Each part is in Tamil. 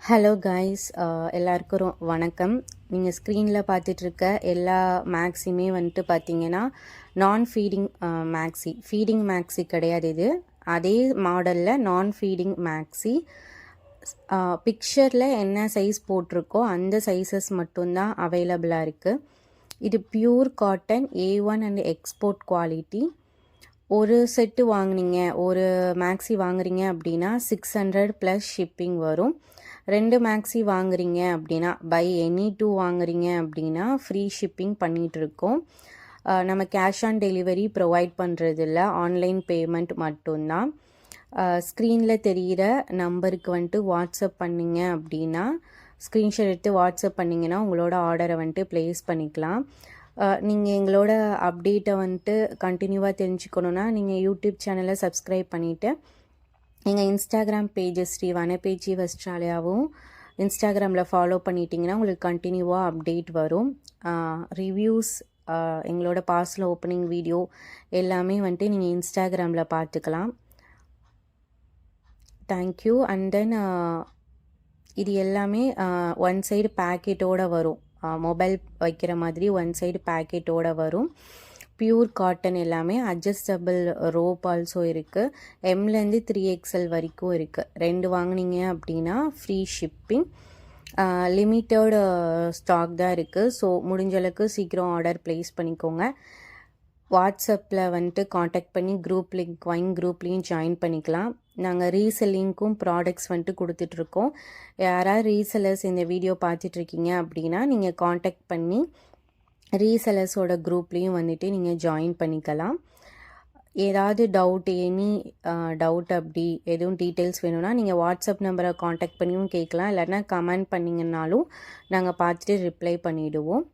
ஹலோ காய்ஸ், எல்லாருக்கும் வணக்கம். நீங்கள் ஸ்க்ரீனில் பார்த்துட்ருக்க எல்லா மேக்ஸியுமே வந்துட்டு பார்த்தீங்கன்னா நான் ஃபீடிங் மேக்ஸி. ஃபீடிங் மேக்ஸி கிடையாது இது. அதே மாடலில் நான் ஃபீடிங் மேக்ஸி. பிக்சரில் என்ன சைஸ் போட்டிருக்கோ அந்த சைஸஸ் மட்டும்தான் அவைலபிளாக இருக்குது. இது pure cotton A1 and export quality. ஒரு செட்டு வாங்கினீங்க, ஒரு மேக்ஸி வாங்குறீங்க அப்படின்னா 600 ப்ளஸ் ஷிப்பிங் வரும். 2 மேக்ஸி வாங்குறீங்க அப்படின்னா பை எனி 2 வாங்குறீங்க அப்படின்னா ஃப்ரீ ஷிப்பிங் பண்ணிகிட்ருக்கோம். நம்ம கேஷ் ஆன் டெலிவரி ப்ரொவைட் பண்ணுறதில்ல, ஆன்லைன் பேமெண்ட் மட்டும்தான். ஸ்க்ரீனில் தெரிகிற நம்பருக்கு வந்துட்டு வாட்ஸ்அப் பண்ணிங்க அப்படின்னா, ஸ்க்ரீன்ஷாட் எடுத்து வாட்ஸ்அப் பண்ணிங்கன்னா உங்களோட ஆர்டரை வந்துட்டு ப்ளேஸ் பண்ணிக்கலாம். நீங்கள் எங்களோட அப்டேட்டை வந்துட்டு கண்டினியூவாக தெரிஞ்சுக்கணுன்னா நீங்கள் யூடியூப் சேனலை சப்ஸ்கிரைப் பண்ணிவிட்டு எங்கள் இன்ஸ்டாகிராம் பேஜஸ் ஸ்ரீ வனப்பேச்சி வஸ்ட்ராலயாவும் இன்ஸ்டாகிராமில் ஃபாலோ பண்ணிட்டீங்கன்னா உங்களுக்கு கண்டினியூவாக அப்டேட் வரும். ரிவ்யூஸ், எங்களோட பார்சல் ஓப்பனிங் வீடியோ எல்லாமே வந்துட்டு நீங்கள் இன்ஸ்டாகிராமில் பார்த்துக்கலாம். தேங்க்யூ. அண்ட் தென் இது எல்லாமே ஒன் சைடு பேக்கெட்டோடு வரும். மொபைல் வைக்கிற மாதிரி ஒன் சைடு பேக்கெட்டோடு வரும். பியூர் காட்டன் எல்லாமே. அட்ஜஸ்டபிள் ரோப் ஆல்சோ இருக்குது. எம்லேருந்து 3XL வரைக்கும் இருக்குது. 2 வாங்கினீங்க அப்படின்னா ஃப்ரீ ஷிப்பிங். லிமிட்டட் ஸ்டாக் தான் இருக்குது. ஸோ முடிஞ்சளவுக்கு சீக்கிரம் ஆர்டர் ப்ளேஸ் பண்ணிக்கோங்க. வாட்ஸ்அப்பில் வந்துட்டு காண்டாக்ட் பண்ணி குரூப் லிங்க் வாங்கி குரூப்லேயும் ஜாயின் பண்ணிக்கலாம். நாங்கள் ரீசெல்லிங்க்கும் ப்ராடக்ட்ஸ் வந்துட்டு கொடுத்துட்ருக்கோம். யாராவது ரீசெல்லர்ஸ் இந்த வீடியோ பார்த்துட்ருக்கீங்க அப்படின்னா நீங்கள் காண்டாக்ட் பண்ணி ரீசெல்லர்ஸோட குரூப்லேயும் வந்துட்டு நீங்கள் ஜாயின் பண்ணிக்கலாம். ஏதாவது டவுட், எனி டவுட் அப்படி எதுவும் டீட்டெயில்ஸ் வேணும்னா நீங்கள் வாட்ஸ்அப் நம்பரை காண்டாக்ட் பண்ணியும் கேட்கலாம். இல்லைன்னா கமெண்ட் பண்ணிங்கன்னாலும் நாங்கள் பார்த்துட்டு ரிப்ளை பண்ணிவிடுவோம்.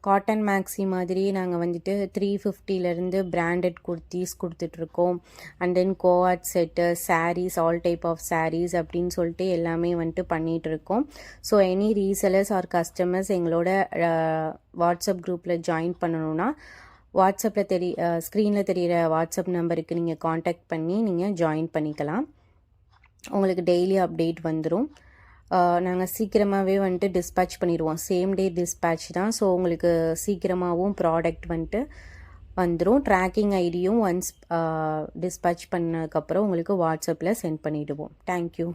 காட்டன் மேக்ஸி மாதிரி நாங்கள் வந்துட்டு 350லேருந்து பிராண்டட் குர்த்திஸ் கொடுத்துட்ருக்கோம். And then coat set, saris, all type of saris அப்படின்னு சொல்லிட்டு எல்லாமே வந்துட்டு பண்ணிகிட்ருக்கோம். So any resellers or customers எங்களோட வாட்ஸ்அப் குரூப்பில் ஜாயின் பண்ணணுன்னா வாட்ஸ்அப்பில் ஸ்க்ரீனில் தெரிகிற வாட்ஸ்அப் நம்பருக்கு நீங்கள் காண்டாக்ட் பண்ணி நீங்கள் ஜாயின் பண்ணிக்கலாம். உங்களுக்கு டெய்லி அப்டேட் வந்துடும். நாங்கள் சீக்கிரமாகவே வந்துட்டு டிஸ்பேட்ச் பண்ணிடுவோம். சேம் டே டிஸ்பேட்ச் தான். ஸோ உங்களுக்கு சீக்கிரமாகவும் ப்ராடக்ட் வந்துட்டு வந்துடும். ட்ராக்கிங் ஐடியும் ஒன்ஸ் டிஸ்பேட்ச் பண்ணதுக்கப்புறம் உங்களுக்கு வாட்ஸ்அப்பில் சென்ட் பண்ணிவிடுவோம். தேங்க்யூ.